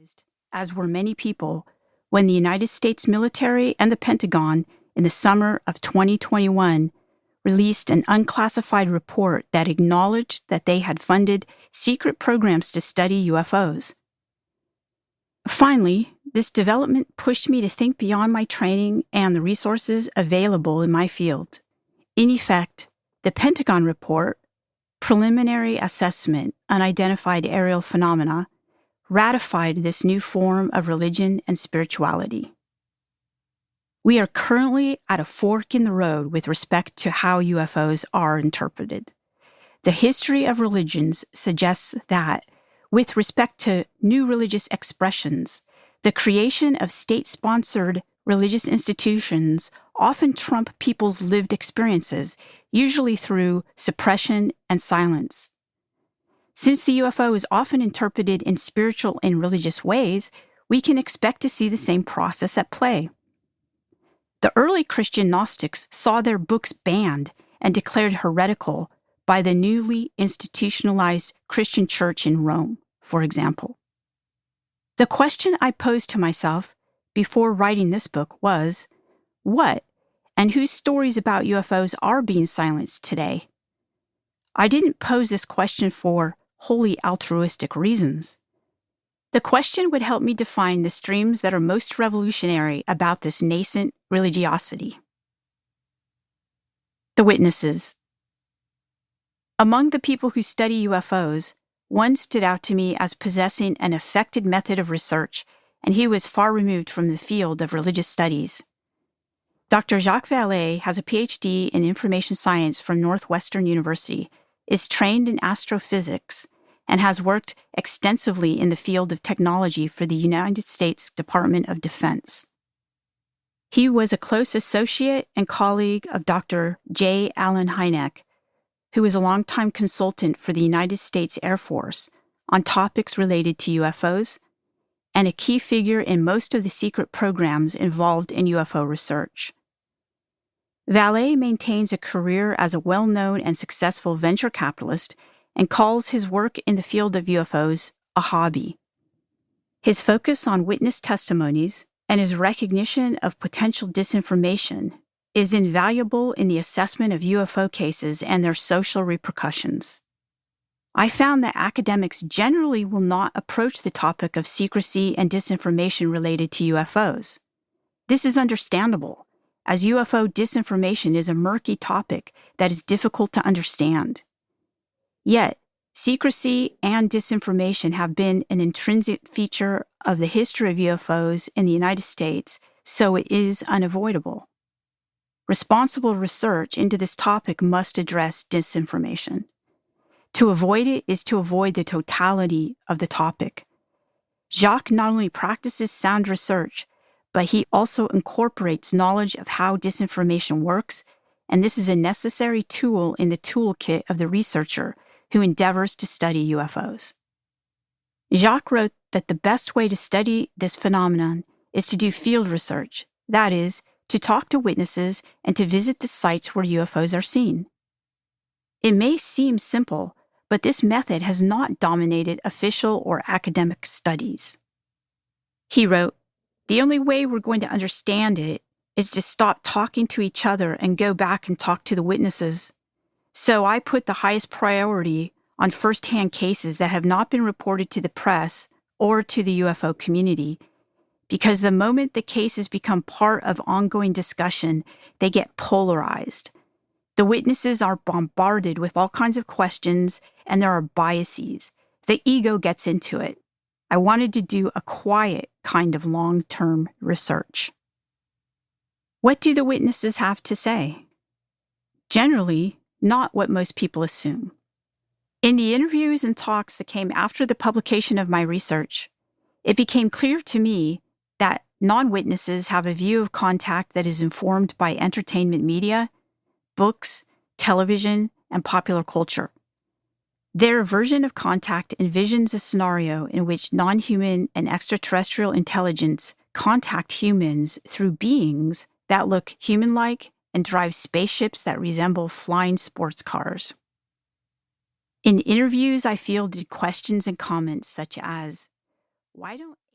surprised, as were many people, when the United States military and the Pentagon in the summer of 2021 released an unclassified report that acknowledged that they had funded secret programs to study UFOs. Finally, this development pushed me to think beyond my training and the resources available in my field. In effect, the Pentagon report, Preliminary Assessment, Unidentified Aerial Phenomena, ratified this new form of religion and spirituality. We are currently at a fork in the road with respect to how UFOs are interpreted. The history of religions suggests that, with respect to new religious expressions, the creation of state-sponsored religious institutions often trump people's lived experiences, usually through suppression and silence. Since the UFO is often interpreted in spiritual and religious ways, we can expect to see the same process at play. The early Christian Gnostics saw their books banned and declared heretical by the newly institutionalized Christian church in Rome, for example. The question I posed to myself before writing this book was, what and whose stories about UFOs are being silenced today? I didn't pose this question for wholly altruistic reasons. The question would help me define the streams that are most revolutionary about this nascent religiosity. The witnesses. Among the people who study UFOs, one stood out to me as possessing an effective method of research, and he was far removed from the field of religious studies. Dr. Jacques Vallée has a PhD in information science from Northwestern University, is trained in astrophysics, and has worked extensively in the field of technology for the United States Department of Defense. He was a close associate and colleague of Dr. J. Allen Hynek, who was a longtime consultant for the United States Air Force on topics related to UFOs, and a key figure in most of the secret programs involved in UFO research. Vallée maintains a career as a well-known and successful venture capitalist and calls his work in the field of UFOs a hobby. His focus on witness testimonies and his recognition of potential disinformation is invaluable in the assessment of UFO cases and their social repercussions. I found that academics generally will not approach the topic of secrecy and disinformation related to UFOs. This is understandable, as UFO disinformation is a murky topic that is difficult to understand. Yet, secrecy and disinformation have been an intrinsic feature of the history of UFOs in the United States, so it is unavoidable. Responsible research into this topic must address disinformation. To avoid it is to avoid the totality of the topic. Jacques not only practices sound research, but he also incorporates knowledge of how disinformation works, and this is a necessary tool in the toolkit of the researcher who endeavors to study UFOs. Jacques wrote that the best way to study this phenomenon is to do field research, that is, to talk to witnesses and to visit the sites where UFOs are seen. It may seem simple, but this method has not dominated official or academic studies. He wrote, "The only way we're going to understand it is to stop talking to each other and go back and talk to the witnesses. So I put the highest priority on first-hand cases that have not been reported to the press or to the UFO community, because the moment the cases become part of ongoing discussion, they get polarized. The witnesses are bombarded with all kinds of questions, and there are biases. The ego gets into it. I wanted to do a quiet kind of long-term research." What do the witnesses have to say? Generally, not what most people assume. In the interviews and talks that came after the publication of my research, it became clear to me that non-witnesses have a view of contact that is informed by entertainment media, books, television, and popular culture. Their version of contact envisions a scenario in which non-human and extraterrestrial intelligence contact humans through beings that look human-like and drive spaceships that resemble flying sports cars. In interviews, I fielded questions and comments such as, "Why don't